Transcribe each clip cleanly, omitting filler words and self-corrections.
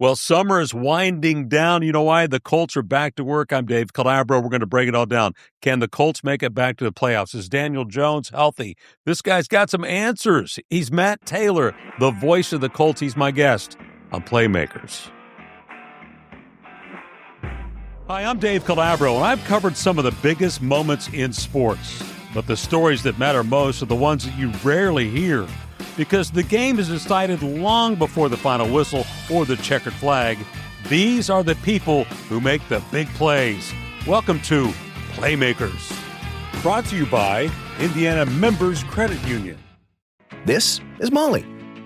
Well, summer is winding down. You know why? The Colts are back to work. I'm Dave Calabro. We're going to break it all down. Can the Colts make it back to the playoffs? Is Daniel Jones healthy? This guy's got some answers. He's Matt Taylor, the voice of the Colts. He's my guest on Playmakers. Hi, I'm Dave Calabro, and I've covered some of the biggest moments in sports. But the stories that matter most are the ones that you rarely hear, because the game is decided long before the final whistle or the checkered flag. These are the people who make the big plays. Welcome to Playmakers, brought to you by Indiana Members Credit Union. This is Molly.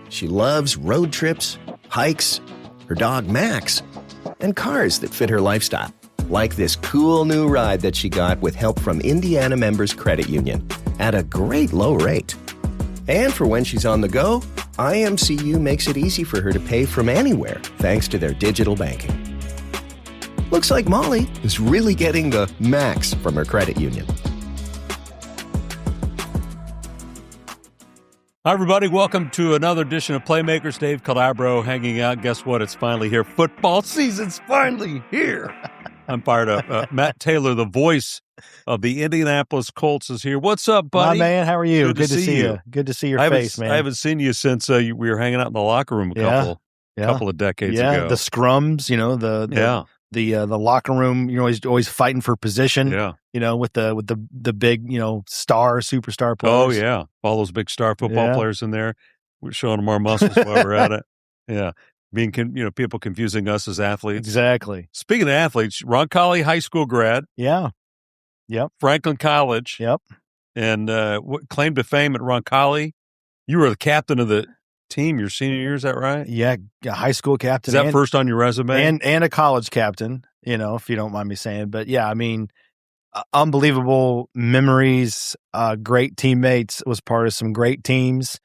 She loves road trips, hikes, her dog Max, and cars that fit her lifestyle. Like this cool new ride that she got with help from Indiana Members Credit Union at a great low rate. And for when she's on the go, IMCU makes it easy for her to pay from anywhere thanks to their digital banking. Looks like Molly is really getting the max from her credit union. Hi, everybody. Welcome to another edition of Playmakers. Dave Calabro hanging out. Guess what? It's finally here. Football season's finally here. I'm fired up. Matt Taylor, the voice of the Indianapolis Colts, is here. What's up, buddy? My man, how are you? Good to see you. Good to see your face, man. I haven't seen you since we were hanging out in the locker room a couple of decades ago. The scrums, the locker room, always fighting for position. Yeah. With the big, superstar players. Oh yeah, all those big star football players in there. We're showing them our muscles while we're at it. Yeah. People confusing us as athletes. Exactly. Speaking of athletes, Roncalli High School grad. Yeah. Yep. Franklin College. Yep. And claim to fame at Roncalli. You were the captain of the team your senior year, is that right? Yeah, high school captain. Is that first on your resume? And a college captain, if you don't mind me saying. But yeah, I mean, unbelievable memories, great teammates, was part of some great teams,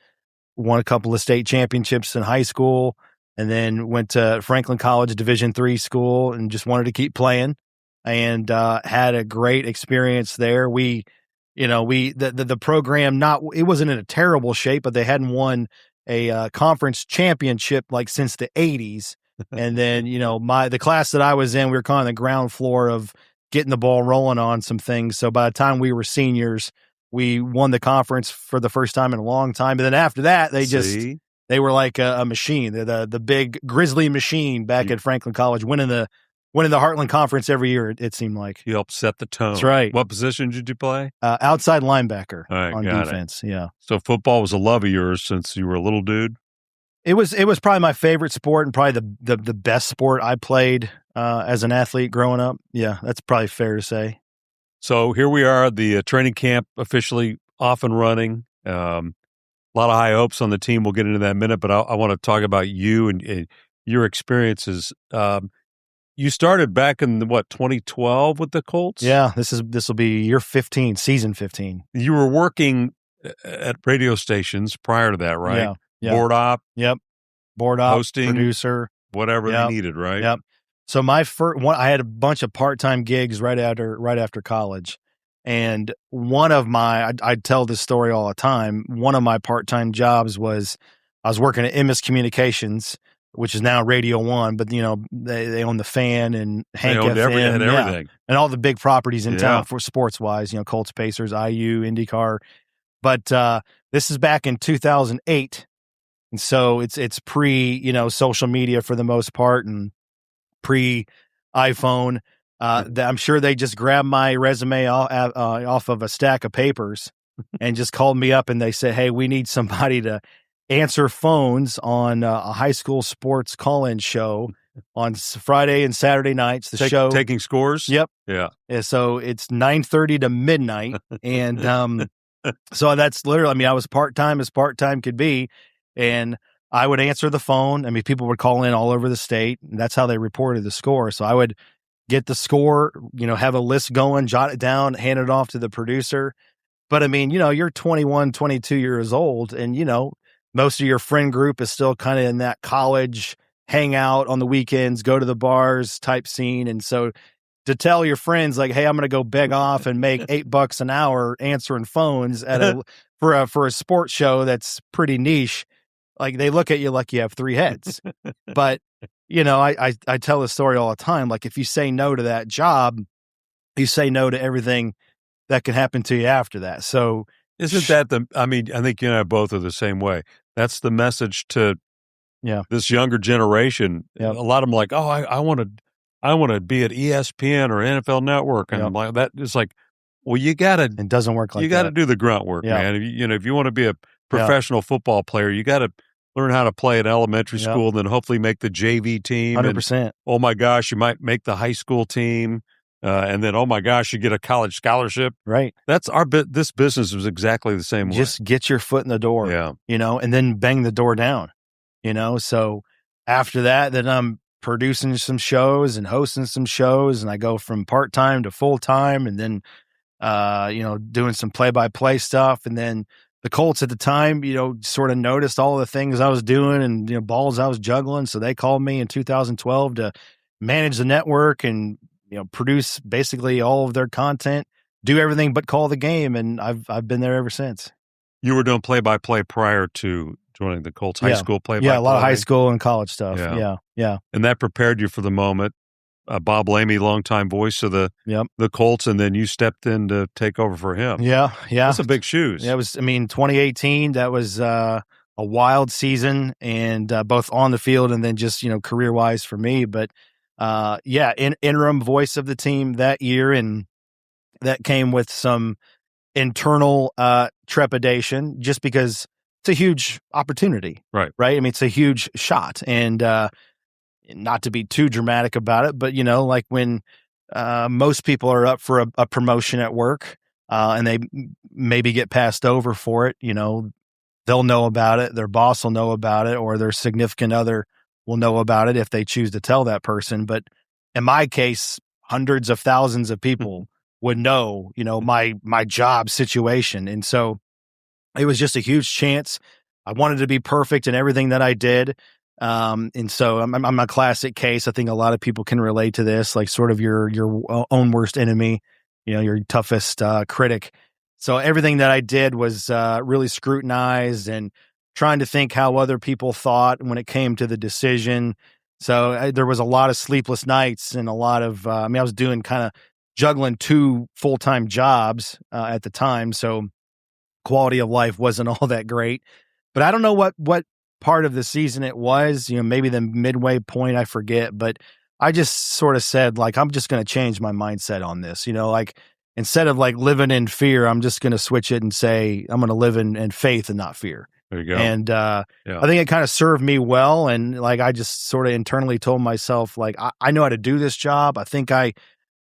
won a couple of state championships in high school, and then went to Franklin College Division III school and just wanted to keep playing, and had a great experience there. The program, it wasn't in a terrible shape, but they hadn't won a conference championship like since the 80s. And then, the class that I was in, we were kind of on the ground floor of getting the ball rolling on some things. So by the time we were seniors, we won the conference for the first time in a long time. And then after that, they were like a machine. They're the big Grizzly machine back at Franklin College, winning the Heartland Conference every year, it seemed like. You helped set the tone. That's right. What position did you play? Outside linebacker on got defense. It. Yeah. So football was a love of yours since you were a little dude? It was probably my favorite sport and probably the best sport I played as an athlete growing up. Yeah, that's probably fair to say. So here we are, the training camp officially off and running. A lot of high hopes on the team. We'll get into that in a minute, but I want to talk about you and your experiences. You started back in 2012 with the Colts? Yeah, this will be year 15, season 15. You were working at radio stations prior to that, right? Yeah. Board op. Yep. Board op, hosting, producer, whatever they needed, right? Yep. So my first one, I had a bunch of part-time gigs right after college. And one of I'd tell this story all the time. One of my part-time jobs was I was working at MS Communications, which is now Radio One, but they own the Fan and Hank FM, everything, and all the big properties in town for sports-wise. Colts, Pacers, IU, IndyCar. But this is back in 2008, and so it's pre social media for the most part, and pre iPhone. I'm sure they just grabbed my resume off of a stack of papers and just called me up, and they said, "Hey, we need somebody to answer phones on a high school sports call-in show on Friday and Saturday nights." Taking scores. Yep. Yeah. So it's 9:30 to midnight, and so that's literally. I was part-time as part-time could be, and I would answer the phone. People would call in all over the state, and that's how they reported the score. So I would get the score, have a list going, jot it down, hand it off to the producer. But you're 21, 22 years old, and most of your friend group is still kind of in that college hangout on the weekends, go to the bars type scene. And so to tell your friends like, hey, I'm going to go beg off and make $8 an hour answering phones at for a sports show that's pretty niche, like they look at you like you have three heads. But I tell this story all the time. Like, if you say no to that job, you say no to everything that can happen to you after that. So isn't that I think you and I both are the same way. That's the message to this younger generation. Yep. A lot of them are like, oh, I want to be at ESPN or NFL Network. And like that, it's like, well, it doesn't work like that. You got to do the grunt work, man. If you want to be a professional football player, you got to learn how to play at elementary school, and then hopefully make the JV team. 100%. And, oh my gosh, you might make the high school team. And then, oh my gosh, you get a college scholarship. Right. That's this business was exactly the same way. Just get your foot in the door, and then bang the door down, So after that, then I'm producing some shows and hosting some shows, and I go from part-time to full-time, and then, doing some play-by-play stuff. And then the Colts at the time, sort of noticed all the things I was doing and, balls I was juggling. So they called me in 2012 to manage the network and, produce basically all of their content, do everything but call the game. And I've been there ever since. You were doing play-by-play prior to joining the Colts high school play-by-play? Yeah, a lot of high school and college stuff. Yeah. And that prepared you for the moment. Bob Lamey, longtime voice of the Colts, and then you stepped in to take over for him. Yeah. That's a big shoes. Yeah, 2018, that was a wild season, and both on the field and then just, career-wise for me. But interim voice of the team that year, and that came with some internal trepidation just because it's a huge opportunity. Right. It's a huge shot, and not to be too dramatic about it, but like when most people are up for a promotion at work and they maybe get passed over for it, they'll know about it, their boss will know about it, or their significant other will know about it if they choose to tell that person. But in my case, hundreds of thousands of people would know, my job situation. And so it was just a huge chance. I wanted to be perfect in everything that I did. And so I'm a classic case. I think a lot of people can relate to this, like sort of your own worst enemy, your toughest critic. So everything that I did was really scrutinized and trying to think how other people thought when it came to the decision. So there was a lot of sleepless nights and a lot of, I was doing kind of juggling 2 full-time jobs at the time. So quality of life wasn't all that great, but I don't know what part of the season it was, maybe the midway point, I forget, but I just sort of said, like, I'm just going to change my mindset on this, like instead of like living in fear, I'm just going to switch it and say, I'm going to live in faith and not fear. There you go. And I think it kind of served me well. And like, I just sort of internally told myself, like, I know how to do this job. I think I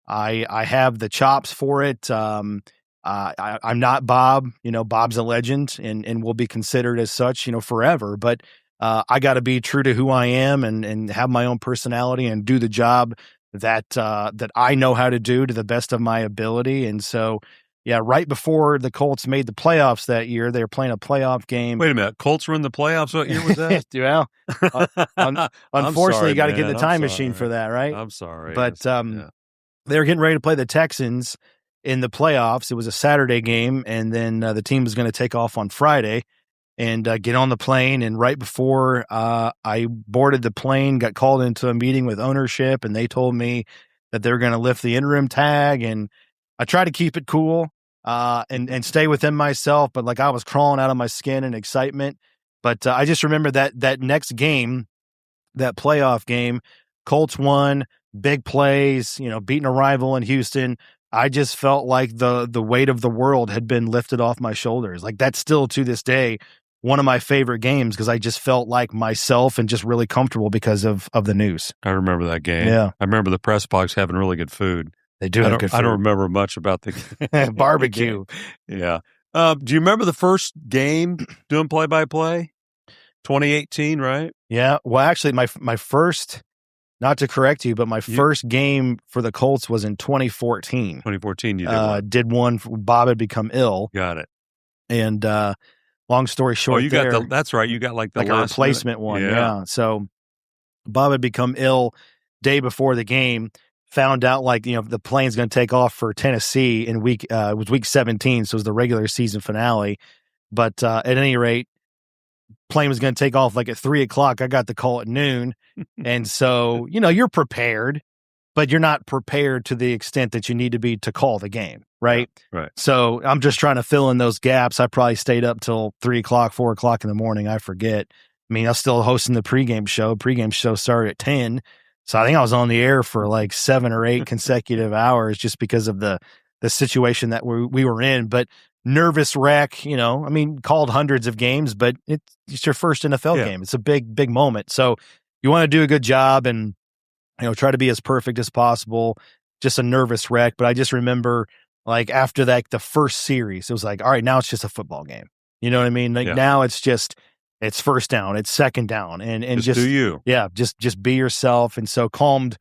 have the chops for it. I'm not Bob, Bob's a legend and will be considered as such, forever. But I got to be true to who I am and have my own personality and do the job that I know how to do to the best of my ability. And so, right before the Colts made the playoffs that year, they were playing a playoff game. Wait a minute, Colts were in the playoffs? What year was that? Well, unfortunately, you got to get in the time machine for that, right? I'm sorry. But they were getting ready to play the Texans in the playoffs. It was a Saturday game, and then the team was going to take off on Friday and get on the plane. And right before I boarded the plane, got called into a meeting with ownership, and they told me that they were going to lift the interim tag. And I tried to keep it cool and stay within myself, but like I was crawling out of my skin in excitement. But I just remember that next game, that playoff game, Colts won, big plays, beating a rival in Houston. I just felt like the weight of the world had been lifted off my shoulders. Like that's still to this day one of my favorite games because I just felt like myself and just really comfortable because of the news. I remember that game. Yeah. I remember the press box having really good food. They do have good food. I don't remember much about the barbecue. Yeah. Do you remember the first game doing play-by-play? 2018, right? Yeah. Well, actually, my first, not to correct you, but my first game for the Colts was in 2014. 2014, you did did one. Bob had become ill. Got it. And long story short, that's right. You got like the like last a replacement one. Yeah. So Bob had become ill day before the game. Found out like the plane's going to take off for Tennessee in week 17, so it was the regular season finale. But at any rate, plane was going to take off like at 3:00. I got the call at noon. And so, you're prepared, but you're not prepared to the extent that you need to be to call the game. Right. Right. So I'm just trying to fill in those gaps. I probably stayed up till 3:00, 4:00 in the morning. I forget. I mean, I was still hosting the pregame show. Pregame show started at 10. So I think I was on the air for like 7 or 8 consecutive hours just because of the situation that we were in. But nervous wreck, called hundreds of games, but it's your first NFL game. It's a big, big moment. So you want to do a good job and, try to be as perfect as possible. Just a nervous wreck. But I just remember like after that, the first series, it was like, all right, now it's just a football game. You know what I mean? Like now it's first down, it's second down, and just do you. Yeah. Just be yourself. And so calmed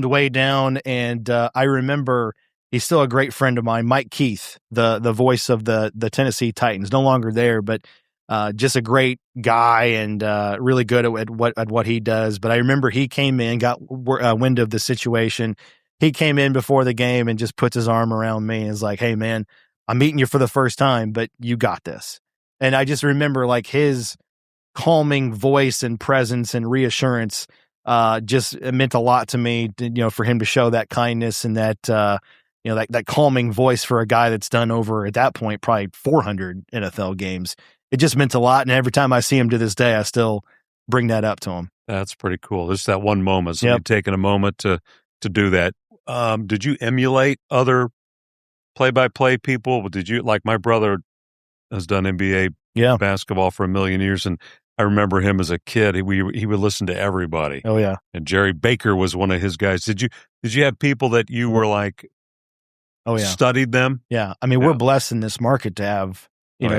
way down. And I remember he's still a great friend of mine, Mike Keith, the voice of the Tennessee Titans, no longer there, but just a great guy and really good at what he does. But I remember he came in, got wind of the situation. He came in before the game and just puts his arm around me and is like, "Hey man, I'm meeting you for the first time, but you got this." And I just remember like his calming voice and presence and reassurance just it meant a lot to me, for him to show that kindness and that, that calming voice for a guy that's done over at that point, probably 400 NFL games. It just meant a lot. And every time I see him to this day, I still bring that up to him. That's pretty cool. Just that one moment. So you've taken a moment to do that. Did you emulate other play-by-play people? Did you, like my brother has done NBA basketball for a million years, and I remember him as a kid. He would listen to everybody. Oh yeah. And Jerry Baker was one of his guys. Did you have people that you were like, studied them? Yeah. I mean, we're blessed in this market to have,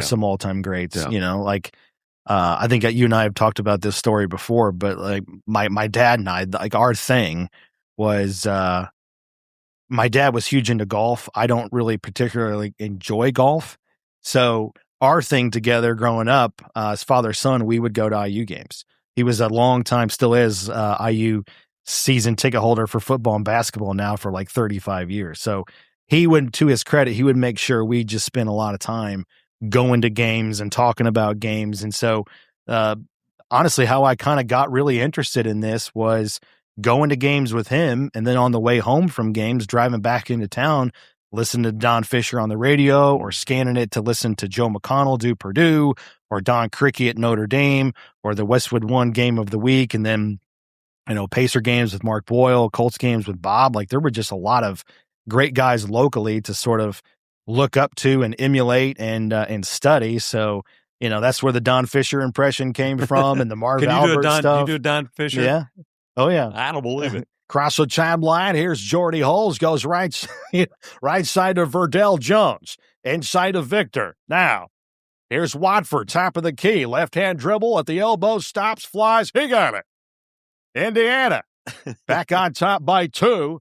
some all-time greats, I think you and I have talked about this story before, but like my dad and I, like our thing was, my dad was huge into golf. I don't really particularly enjoy golf. So our thing together growing up, as father-son, we would go to IU games. He was a long time, still is, IU season ticket holder for football and basketball now for like 35 years. So he would, to his credit, he would make sure we just spent a lot of time going to games and talking about games. And so, honestly, how I kind of got really interested in this was going to games with him. And then on the way home from games, driving back into town, listen to Don Fisher on the radio or scanning it to listen to Joe McConnell do Purdue or Don Criqui at Notre Dame or the Westwood One game of the week. And then, Pacer games with Mark Boyle, Colts games with Bob. Like there were just a lot of great guys locally to sort of look up to and emulate and study. So, that's where the Don Fisher impression came from and the Marv Albert stuff. Can you do a Don Fisher? Yeah. Oh yeah. I don't believe it. Cross the chime line. Here's Jordy Hulls. Goes right side of Verdell Jones. Inside of Victor. Now, here's Watford. Top of the key. Left-hand dribble at the elbow. Stops, flies. He got it. Indiana. Back on top by 2.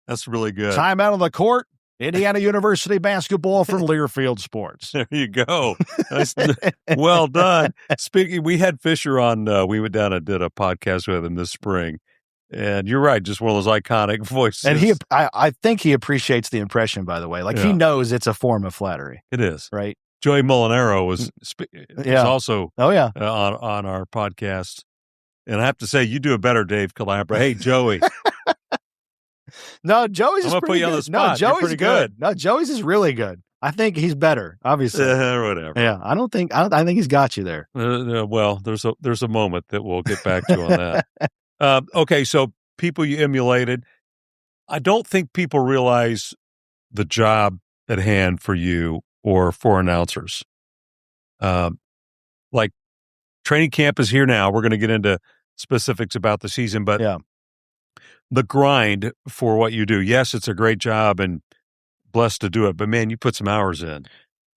That's really good. Time out on the court. Indiana University basketball from Learfield Sports. There you go. Well done. Speaking, we had Fisher on. We went down and did a podcast with him this spring, and you're right, just one of those iconic voices. And I think he appreciates the impression. By the way, like he knows it's a form of flattery. It is, right? Joey Molinaro was also on our podcast, and I have to say, you do a better Dave Calabro. Hey, Joey. No, Joey's I'm is gonna pretty put you good. on the spot. No, Joey's pretty good. No, Joey's is really good. I think he's better, obviously. Whatever. Yeah, I think he's got you there. Well, there's a moment that we'll get back to on that. Okay, so people you emulated. I don't think people realize the job at hand for you or for announcers. Like training camp is here now. We're going to get into specifics about the season, but the grind for what you do. Yes, it's a great job and blessed to do it, but man, you put some hours in.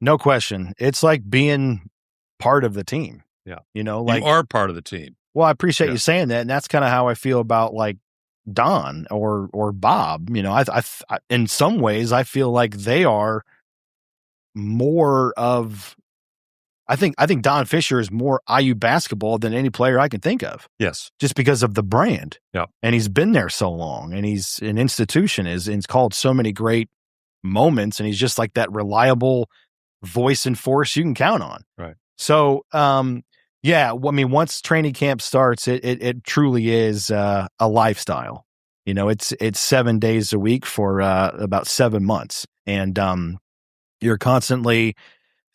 No question. It's like being part of the team. Yeah. You are part of the team. Well, I appreciate you saying that. And that's kind of how I feel about like Don or Bob. I in some ways, I feel like they are more of, I think Don Fisher is more IU basketball than any player I can think of. Yes. Just because of the brand. Yeah. And he's been there so long and he's an institution and it's called so many great moments. And he's just like that reliable voice and force you can count on. Right. So, yeah, I mean, once training camp starts, it truly is a lifestyle. It's 7 days a week for about 7 months, and you're constantly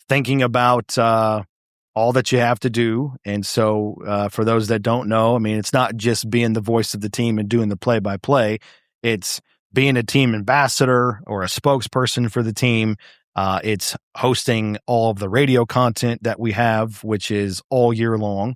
thinking about all that you have to do. And so, for those that don't know, I mean, it's not just being the voice of the team and doing the play-by-play. It's being a team ambassador or a spokesperson for the team. It's hosting all of the radio content that we have, which is all year long,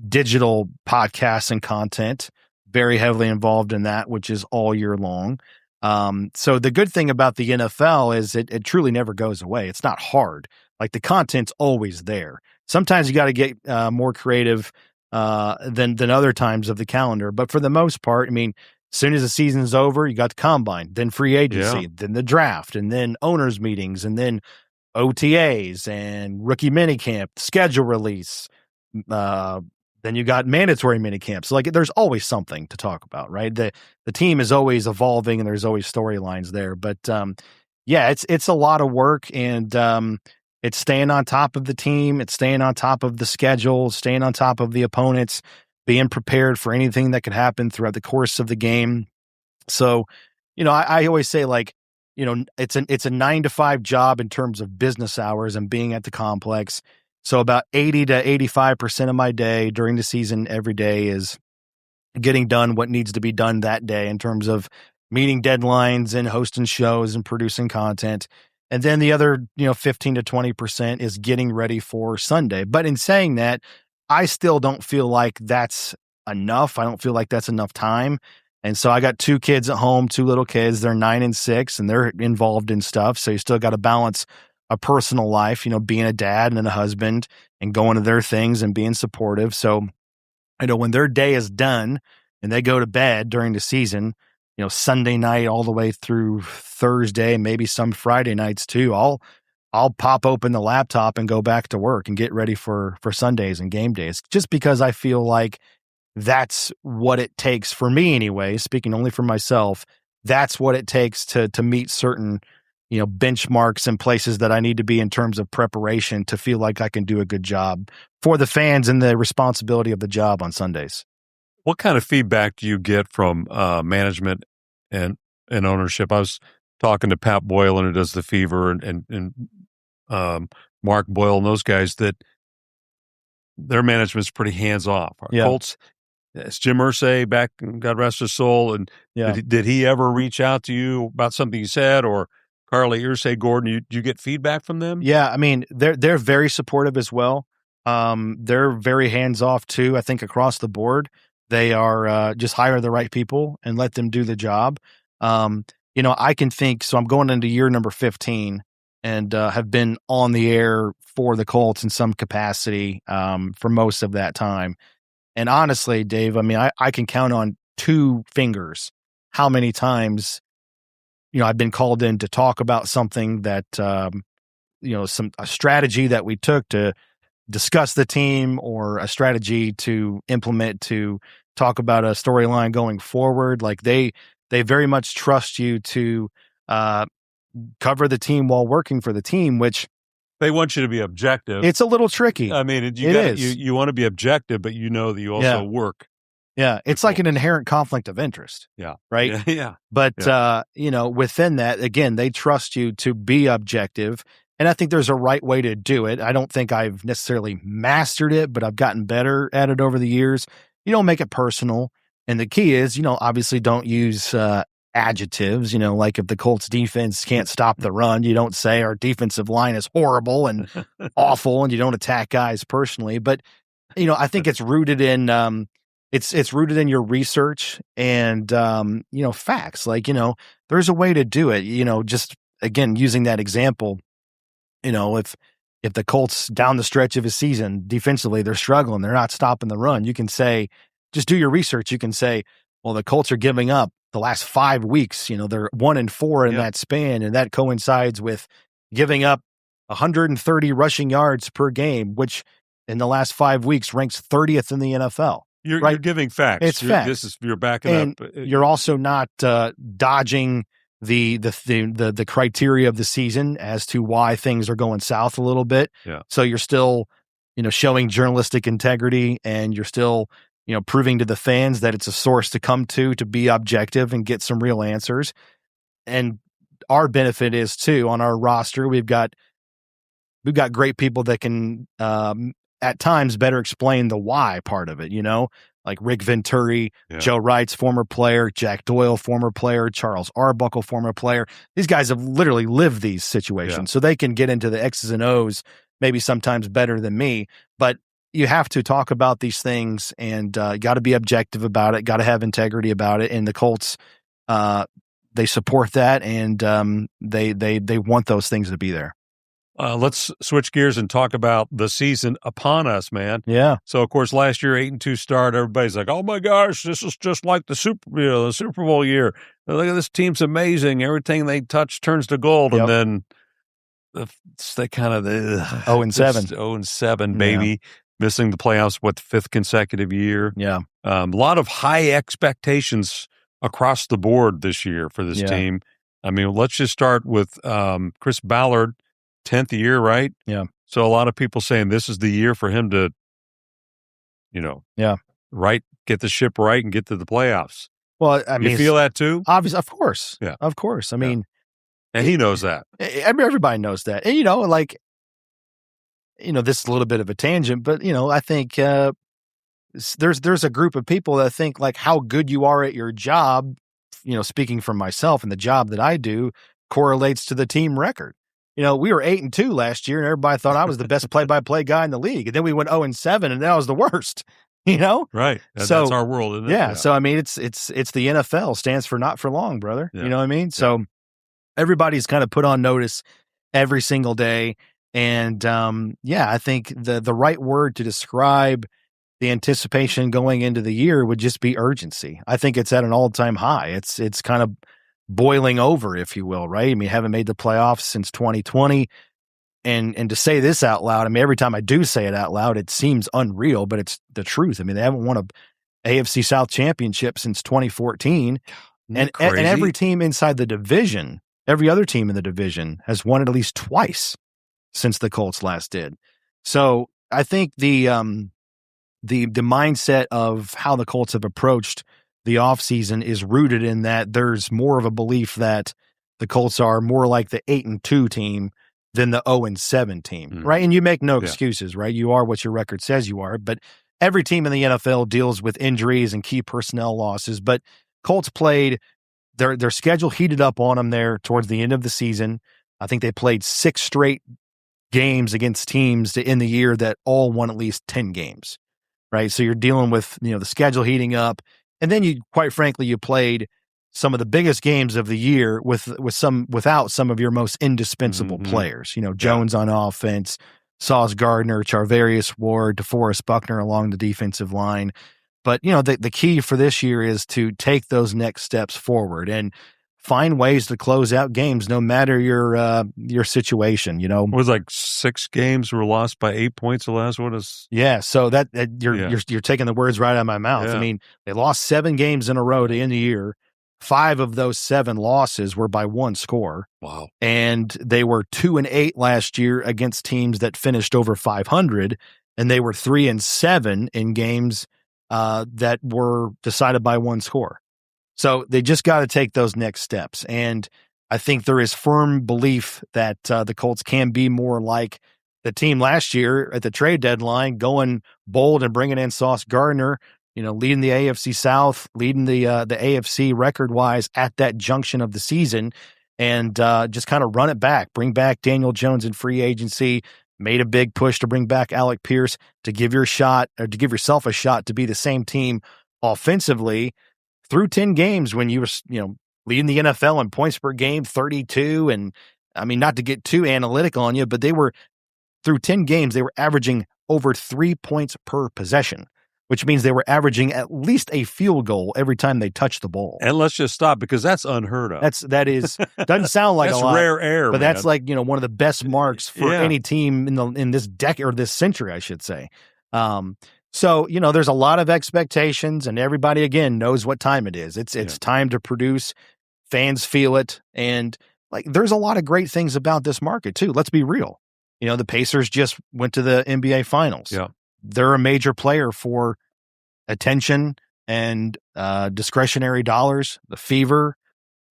digital podcasts and content, very heavily involved in that, which is all year long. So the good thing about the NFL is it truly never goes away. It's not hard. Like, the content's always there. Sometimes you got to get more creative than other times of the calendar. But for the most part, I mean, as soon as the season's over, you got the combine, then free agency, then the draft, and then owners meetings, and then OTAs and rookie minicamp, schedule release. Then you got mandatory minicamps. Like, there's always something to talk about, right? The team is always evolving, and there's always storylines there. But yeah, it's a lot of work, and it's staying on top of the team. It's staying on top of the schedule, staying on top of the opponents, being prepared for anything that could happen throughout the course of the game. So, I always say, like, it's a 9 to 5 job in terms of business hours and being at the complex. So about 80 to 85% of my day during the season every day is getting done what needs to be done that day in terms of meeting deadlines and hosting shows and producing content. And then the other, 15 to 20% is getting ready for Sunday. But in saying that, I still don't feel like that's enough. I don't feel like that's enough time. And so I got 2 kids at home, 2 little kids. They're 9 and 6, and they're involved in stuff. So you still got to balance a personal life, being a dad and a husband and going to their things and being supportive. So, when their day is done and they go to bed during the season, Sunday night all the way through Thursday, maybe some Friday nights too, I'll pop open the laptop and go back to work and get ready for Sundays and game days, just because I feel like that's what it takes for me anyway, speaking only for myself. That's what it takes to meet certain, benchmarks and places that I need to be in terms of preparation to feel like I can do a good job for the fans and the responsibility of the job on Sundays. What kind of feedback do you get from management and ownership? I was talking to Pat Boylan, who does the Fever, and Mark Boyle and those guys, that their management's pretty hands off. Our Colts, it's Jim Irsay, back, God rest his soul. And did he ever reach out to you about something you said, or Carly, Irsay, Gordon? You get feedback from them? Yeah, I mean, they're very supportive as well. They're very hands off too. I think across the board, they are just hire the right people and let them do the job. I can think, so I'm going into year number 15 and have been on the air for the Colts in some capacity for most of that time. And honestly, Dave, I mean, I can count on 2 fingers how many times, I've been called in to talk about something that, a strategy that we took to discuss the team, or a strategy to implement to talk about a storyline going forward. Like, they very much trust you to cover the team while working for the team, which they want you to be objective. It's a little tricky. I mean, you want to be objective, but you know that you also work. Yeah, it's like an inherent conflict of interest. Yeah. Right? Yeah. But, within that, again, they trust you to be objective. And I think there's a right way to do it. I don't think I've necessarily mastered it, but I've gotten better at it over the years. You don't make it personal. And the key is, obviously don't use adjectives. Like, if the Colts defense can't stop the run, you don't say our defensive line is horrible and awful, and you don't attack guys personally. But, I think it's rooted in it's rooted in your research and, facts. Like, there's a way to do it, just, again, using that example, if the Colts down the stretch of a season defensively, they're struggling, they're not stopping the run, you can say, just do your research. You can say, well, the Colts are giving up the last 5 weeks, they're 1-4 in that span. And that coincides with giving up 130 rushing yards per game, which in the last 5 weeks ranks 30th in the NFL. You're giving facts. It's facts. You're backing and up. You're also not dodging the criteria of the season as to why things are going south a little bit. Yeah. So you're still, showing journalistic integrity, and you're still, proving to the fans that it's a source to come to be objective and get some real answers. And our benefit is too, on our roster, we've got great people that can at times better explain the why part of it, like Rick Venturi, Joe Wright's former player, Jack Doyle, former player, Charles Arbuckle, former player. These guys have literally lived these situations, so they can get into the X's and O's maybe sometimes better than me. But you have to talk about these things, and got to be objective about it, got to have integrity about it. And the Colts, they support that, and they want those things to be there. Let's switch gears and talk about the season upon us, man. Yeah. So, of course, last year, 8-2 start. Everybody's like, "Oh my gosh, this is just like the Super Bowl year. Look at this team's amazing. Everything they touch turns to gold." Yep. And then they kind of 0-7, 0-7, baby, missing the playoffs. What, the fifth consecutive year? Yeah. A lot of high expectations across the board this year for this team. I mean, let's just start with Chris Ballard. 10th year, right? Yeah. So a lot of people saying this is the year for him to, get the ship right and get to the playoffs. Well, I mean, you feel that too? Obviously, of course. Yeah. Of course. I mean, and he knows that. Everybody knows that. And, this is a little bit of a tangent, but, I think there's a group of people that think like how good you are at your job, speaking for myself and the job that I do correlates to the team record. We were 8-2 last year, and everybody thought I was the best play-by-play guy in the league. And then we went 0-7, and that was the worst. Right. That's our world, isn't it? Yeah. So I mean, it's the NFL, stands for not for long, brother. Yeah. You know what I mean? So everybody's kind of put on notice every single day, and I think the right word to describe the anticipation going into the year would just be urgency. I think it's at an all-time high. It's kind of boiling over, if you will, right? I mean, haven't made the playoffs since 2020. And to say this out loud, I mean, every time I do say it out loud, it seems unreal, but it's the truth. I mean, they haven't won a AFC South championship since 2014. And every team inside the division, every other team in the division has won it at least twice since the Colts last did. So I think the mindset of how the Colts have approached the offseason is rooted in that there's more of a belief that the Colts are more like the 8-2 team than the 0-7 team, right? And you make no excuses, right? You are what your record says you are, but every team in the NFL deals with injuries and key personnel losses, but Colts played, their schedule heated up on them there towards the end of the season. I think they played 6 straight games against teams to end the year that all won at least 10 games, right? So you're dealing with, the schedule heating up. And then you played some of the biggest games of the year without some of your most indispensable players. Jones on offense, Sauce Gardner, Charvarius Ward, DeForest Buckner along the defensive line. But the key for this year is to take those next steps forward and find ways to close out games, no matter your situation. It was like 6 games were lost by 8 points. The last one is So that you're taking the words right out of my mouth. Yeah. I mean, they lost 7 games in a row to end the year. 5 of those 7 losses were by 1 score. Wow! And they were 2-8 last year against teams that finished over 500, and they were 3-7 in games that were decided by 1 score. So they just got to take those next steps. And I think there is firm belief that the Colts can be more like the team last year at the trade deadline, going bold and bringing in Sauce Gardner, leading the AFC South, leading the AFC record-wise at that junction of the season, and just kind of run it back, bring back Daniel Jones in free agency, made a big push to bring back Alec Pierce to give yourself a shot to be the same team offensively through 10 games when you were, leading the NFL in points per game, 32. And I mean, not to get too analytical on you, but they were through 10 games, they were averaging over 3 points per possession, which means they were averaging at least a field goal every time they touched the ball. And let's just stop because that's unheard of. Doesn't sound like that's a lot. Rare air, but man. That's like, one of the best marks for any team in this decade or this century, I should say. So, there's a lot of expectations, and everybody, again, knows what time it is. It's time to produce Fans feel it. And like, there's a lot of great things about this market too. Let's be real. The Pacers just went to the NBA Finals. Yeah. They're a major player for attention and discretionary dollars. The Fever,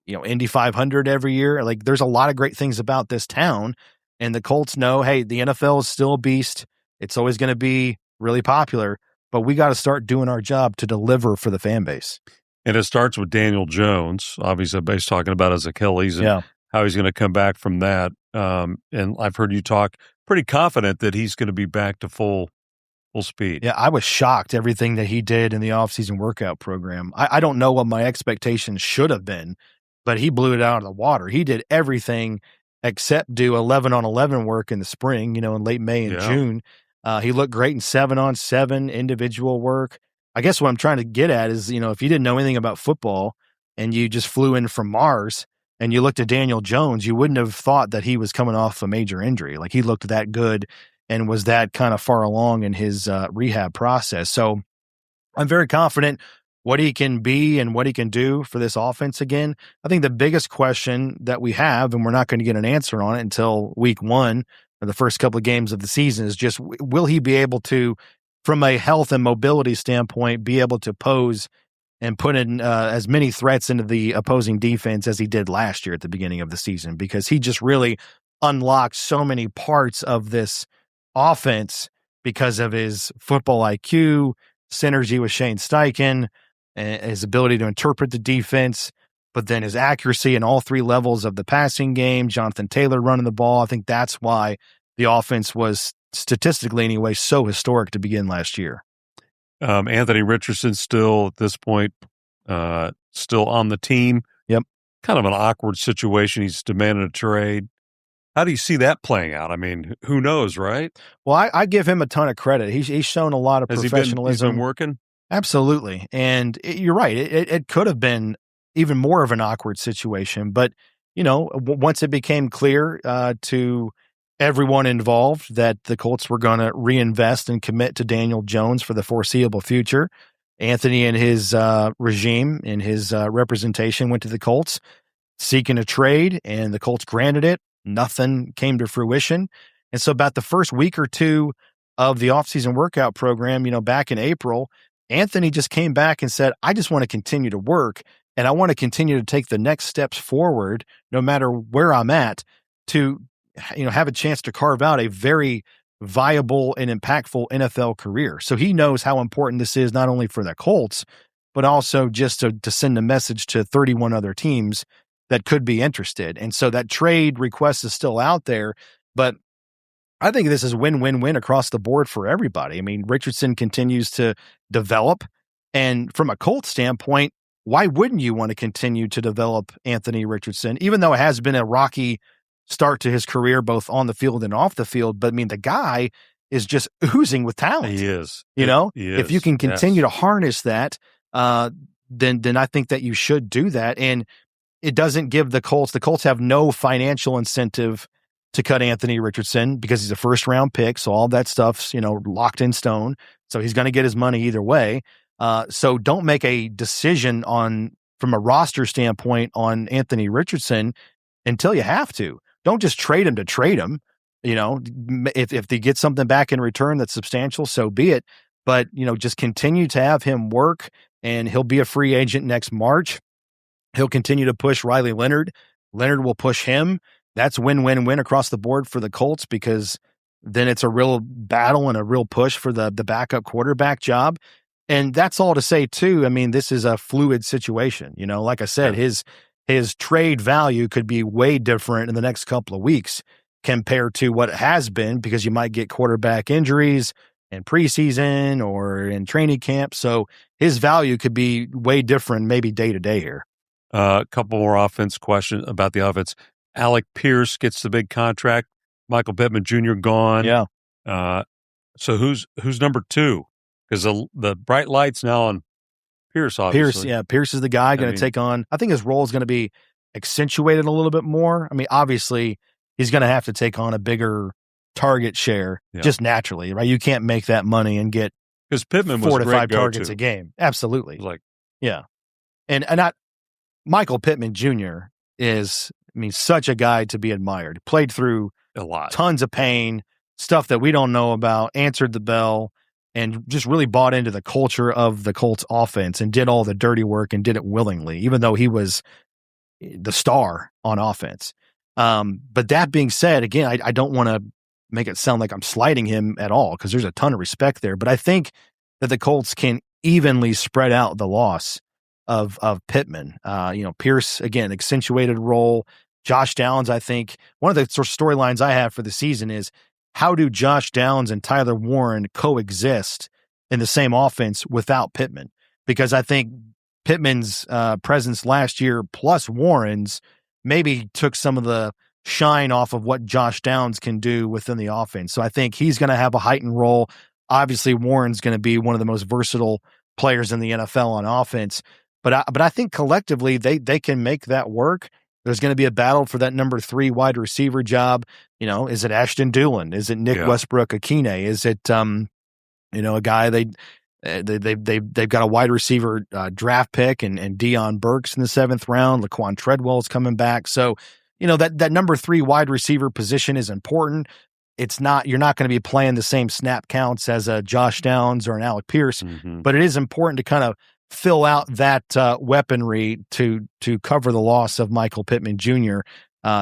Indy 500 every year. Like, there's a lot of great things about this town. And the Colts know, hey, the NFL is still a beast. It's always going to be really popular, but we got to start doing our job to deliver for the fan base. And it starts with Daniel Jones, obviously, based talking about his Achilles and how he's going to come back from that. And I've heard you talk pretty confident that he's going to be back to full speed. Yeah, I was shocked everything that he did in the offseason workout program. I don't know what my expectations should have been, but he blew it out of the water. He did everything except do 11-on-11 work in the spring, in late May and June. He looked great in 7-on-7 individual work. I guess what I'm trying to get at is, if you didn't know anything about football and you just flew in from Mars and you looked at Daniel Jones, you wouldn't have thought that he was coming off a major injury. Like, he looked that good and was that kind of far along in his rehab process. So I'm very confident what he can be and what he can do for this offense again. I think the biggest question that we have, and we're not going to get an answer on it until week 1 or the first couple of games of the season, is just, will he be able to, from a health and mobility standpoint, be able to pose and put in as many threats into the opposing defense as he did last year at the beginning of the season, because he just really unlocked so many parts of this offense because of his football IQ, synergy with Shane Steichen, and his ability to interpret the defense, but then his accuracy in all 3 levels of the passing game, Jonathan Taylor running the ball. I think that's why the offense was, statistically anyway, so historic to begin last year. Anthony Richardson still at this point, still on the team. Yep. Kind of an awkward situation. He's demanded a trade. How do you see that playing out? I mean, who knows, right? Well, I give him a ton of credit. He's shown a lot of professionalism. He's been working? Absolutely. And you're right. It could have been even more of an awkward situation. But, once it became clear to everyone involved that the Colts were going to reinvest and commit to Daniel Jones for the foreseeable future, Anthony and his regime and his representation went to the Colts seeking a trade, and the Colts granted it. Nothing came to fruition. And so about the first week or two of the offseason workout program, back in April, Anthony just came back and said, I just want to continue to work, and I want to continue to take the next steps forward, no matter where I'm at, to have a chance to carve out a very viable and impactful NFL career. So he knows how important this is, not only for the Colts, but also just to send a message to 31 other teams that could be interested. And so that trade request is still out there, but I think this is win-win-win across the board for everybody. I mean, Richardson continues to develop, and from a Colts standpoint, why wouldn't you want to continue to develop Anthony Richardson, even though it has been a rocky start to his career, both on the field and off the field? But I mean, the guy is just oozing with talent. He is. He is. If you can continue to harness that, then I think that you should do that. And it doesn't give the Colts have no financial incentive to cut Anthony Richardson because he's a first round pick. So all that stuff's, locked in stone. So he's going to get his money either way. So don't make a decision from a roster standpoint on Anthony Richardson until you have to. Don't just trade him to trade him. If they get something back in return that's substantial, so be it. But, just continue to have him work, and he'll be a free agent next March. He'll continue to push Riley Leonard. Leonard will push him. That's win-win-win across the board for the Colts, because then it's a real battle and a real push for the backup quarterback job. And that's all to say, too. I mean, this is a fluid situation. Like I said, his trade value could be way different in the next couple of weeks compared to what it has been, because you might get quarterback injuries in preseason or in training camp. So his value could be way different, maybe day to day here. A couple more offense questions about the offense. Alec Pierce gets the big contract. Michael Pittman Jr. gone. Yeah. So who's number 2? Because the bright light's now on Pierce, obviously. Pierce is the guy going to take on. I think his role is going to be accentuated a little bit more. I mean, obviously, he's going to have to take on a bigger target share just naturally, right? You can't make that money and get because Pittman was 4 to 5 go-to. targets a game. Absolutely. And Michael Pittman Jr. is, such a guy to be admired. Played through a lot, tons of pain, stuff that we don't know about, answered the bell, and just really bought into the culture of the Colts offense and did all the dirty work and did it willingly, even though he was the star on offense. But that being said, again, I don't want to make it sound like I'm slighting him at all, because there's a ton of respect there. But I think that the Colts can evenly spread out the loss of Pittman. Pierce, again, accentuated role. Josh Downs, I think one of the sort of storylines I have for the season is, how do Josh Downs and Tyler Warren coexist in the same offense without Pittman? Because I think Pittman's presence last year plus Warren's maybe took some of the shine off of what Josh Downs can do within the offense. So I think he's going to have a heightened role. Obviously, Warren's going to be one of the most versatile players in the NFL on offense. But I think collectively they can make that work. There's going to be a battle for that number 3 wide receiver job. Is it Ashton Dulin? Is it Nick Westbrook-Akine? Is it a guy they've got a wide receiver draft pick and Dion Burks in the 7th round. Laquan Treadwell's coming back. So, that number 3 wide receiver position is important. You're not going to be playing the same snap counts as a Josh Downs or an Alec Pierce, but it is important to kind of fill out that weaponry to cover the loss of Michael Pittman Jr.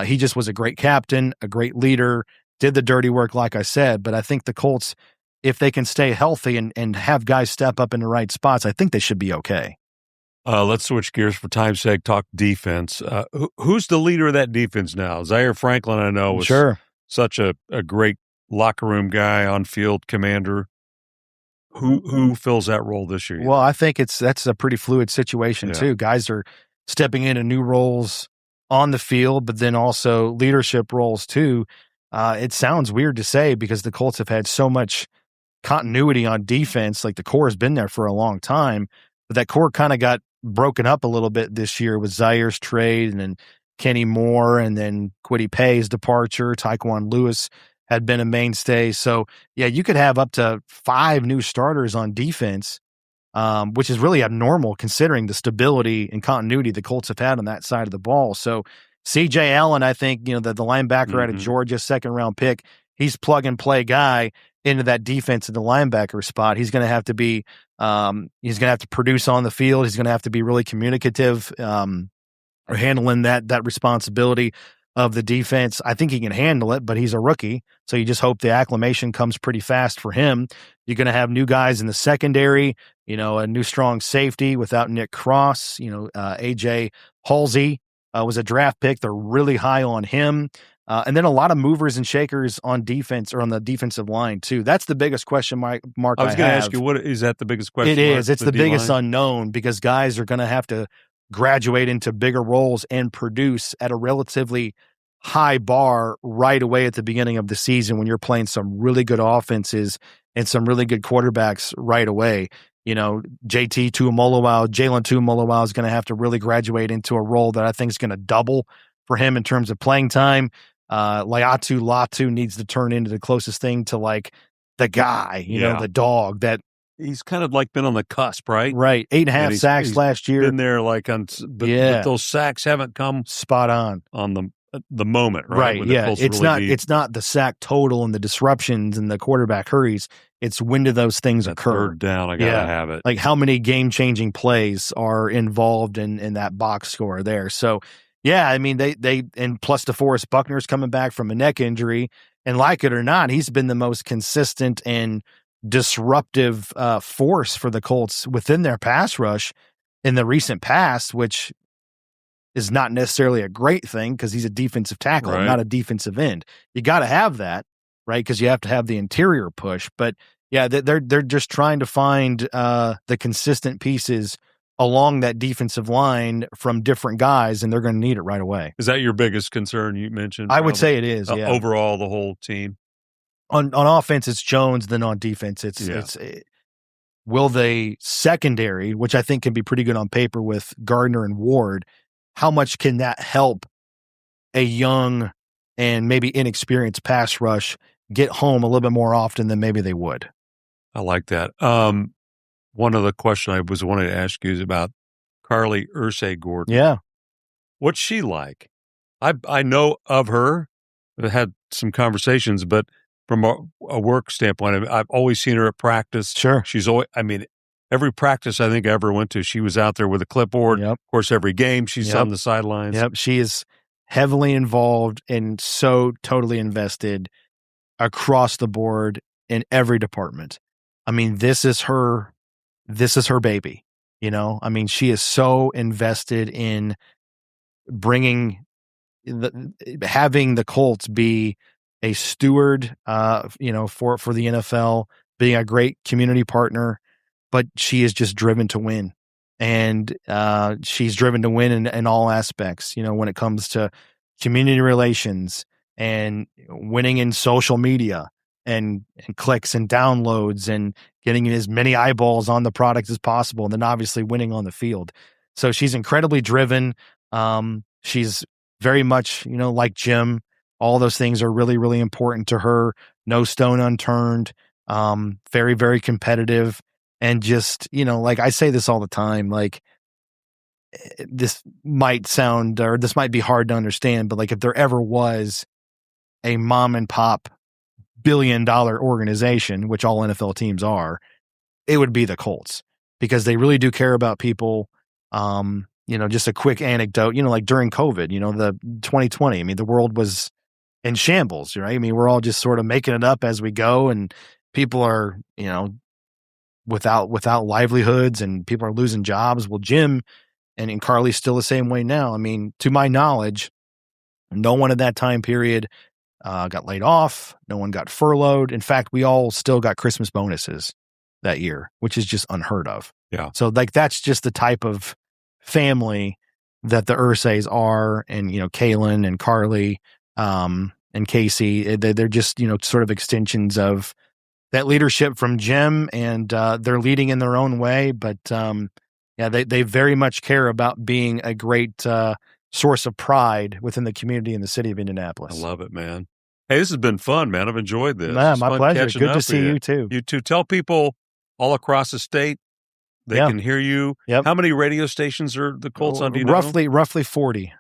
He just was a great captain, a great leader, did the dirty work, like I said. But I think the Colts, if they can stay healthy and have guys step up in the right spots, I think they should be okay. Let's switch gears for time's sake, talk defense. Who's the leader of that defense now? Zaire Franklin, I know, was such a great locker room guy, on-field commander. Who fills that role this year? Well, I think that's a pretty fluid situation too. Guys are stepping into new roles on the field, but then also leadership roles too. It sounds weird to say because the Colts have had so much continuity on defense. Like, the core has been there for a long time, but that core kind of got broken up a little bit this year with Zaire's trade and then Kenny Moore and then Kwity Paye's departure. Tyquan Lewis had been a mainstay. So, you could have up to 5 new starters on defense, which is really abnormal considering the stability and continuity the Colts have had on that side of the ball. So, C.J. Allen, I think, the linebacker out of Georgia, 2nd-round pick, he's plug-and-play guy into that defense in the linebacker spot. He's going to have to be he's going to have to produce on the field. He's going to have to be really communicative or handling that responsibility of the defense. I think he can handle it, but he's a rookie, so you just hope the acclimation comes pretty fast for him. You're going to have new guys in the secondary, a new strong safety without Nick Cross. A.J. Halsey was a draft pick. They're really high on him. And then a lot of movers and shakers on defense or on the defensive line too. That's the biggest question mark I was going to ask you, what is that the biggest question? It is. It's the biggest unknown because guys are going to have to graduate into bigger roles and produce at a relatively high bar right away at the beginning of the season when you're playing some really good offenses and some really good quarterbacks right away. JT Tuimoloau, Jalen Tuimoloau is going to have to really graduate into a role that I think is going to double for him in terms of playing time. Laiatu Latu needs to turn into the closest thing to like the guy, the dog that he's kind of like been on the cusp, right? Right. 8.5 sacks last year. Been there but those sacks haven't come spot on the moment, right? Yeah. It's not the sack total and the disruptions and the quarterback hurries. It's when do those things occur? Third down, I gotta have it. Like how many game-changing plays are involved in that box score there. So they and plus DeForest Buckner's coming back from a neck injury, and like it or not, he's been the most consistent and disruptive force for the Colts within their pass rush in the recent past, which is not necessarily a great thing because he's a defensive tackle, not a defensive end. You got to have that, right? Because you have to have the interior push. But they're just trying to find the consistent pieces along that defensive line from different guys, and they're going to need it right away. Is that your biggest concern you mentioned? I would say it is, overall, the whole team. On offense, it's Jones. Then on defense, it's will the secondary, which I think can be pretty good on paper with Gardner and Ward, how much can that help a young and maybe inexperienced pass rush get home a little bit more often than maybe they would? I like that. One other question I wanted to ask you is about Carly Ursay Gordon. Yeah. What's she like? I know of her. I've had some conversations, but from a work standpoint, I've always seen her at practice. Sure. She's always, every practice I think I ever went to, she was out there with a clipboard. Yep. Of course, every game she's on the sidelines. Yep. She is heavily involved and so totally invested across the board in every department. I mean, this is her baby, you know? I mean, she is so invested in having the Colts be a steward, for the NFL, being a great community partner, but she is just driven to win. And she's driven to win in all aspects, you know, when it comes to community relations and winning in social media and clicks and downloads and getting as many eyeballs on the product as possible. And then obviously winning on the field. So she's incredibly driven. She's very much, you know, like Jim, all those things are really, really important to her. No stone unturned, very, very competitive. And just, you know, like I say this all the time, like this might be hard to understand, but like if there ever was a mom and pop billion-dollar organization, which all NFL teams are, it would be the Colts because they really do care about people. Just a quick anecdote, you know, like during COVID, you know, the 2020, I mean, the world was in shambles, right? I mean, we're all just sort of making it up as we go and people are, you know, without livelihoods and people are losing jobs. Well, Jim and Carly's still the same way now. I mean, to my knowledge, no one at that time period got laid off. No one got furloughed. In fact, we all still got Christmas bonuses that year, which is just unheard of. Yeah. So like, that's just the type of family that the Irsays are. And, you know, Kaylin and Carly and Casey, they're just, you know, sort of extensions of that leadership from Jim, and they're leading in their own way. But they very much care about being a great source of pride within the community in the city of Indianapolis. I love it, man. Hey, this has been fun, man. I've enjoyed this. Yeah, my pleasure. Good to see you too. You too. Tell people all across the state they can hear you. Yep. How many radio stations are the Colts on? Do you know? Roughly 40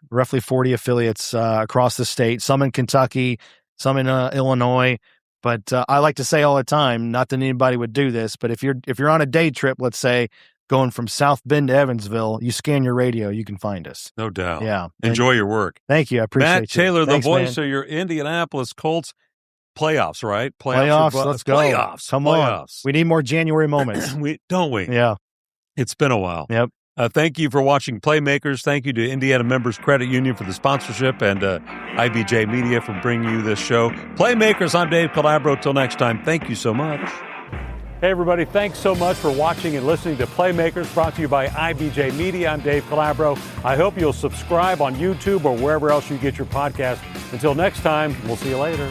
affiliates across the state. Some in Kentucky, some in Illinois. But I like to say all the time, not that anybody would do this, but if you're on a day trip, let's say going from South Bend to Evansville, you scan your radio, you can find us. No doubt. Yeah. Enjoy your work. Thank you. I appreciate it. Matt Taylor, Thanks, the voice man. of your Indianapolis Colts playoffs, right? Playoffs. Let's go. Playoffs. Come on. We need more January moments. Don't we? Yeah. It's been a while. Yep. Thank you for watching Playmakers. Thank you to Indiana Members Credit Union for the sponsorship and IBJ Media for bringing you this show. Playmakers, I'm Dave Calabro. Till next time, thank you so much. Hey, everybody. Thanks so much for watching and listening to Playmakers, brought to you by IBJ Media. I'm Dave Calabro. I hope you'll subscribe on YouTube or wherever else you get your podcast. Until next time, we'll see you later.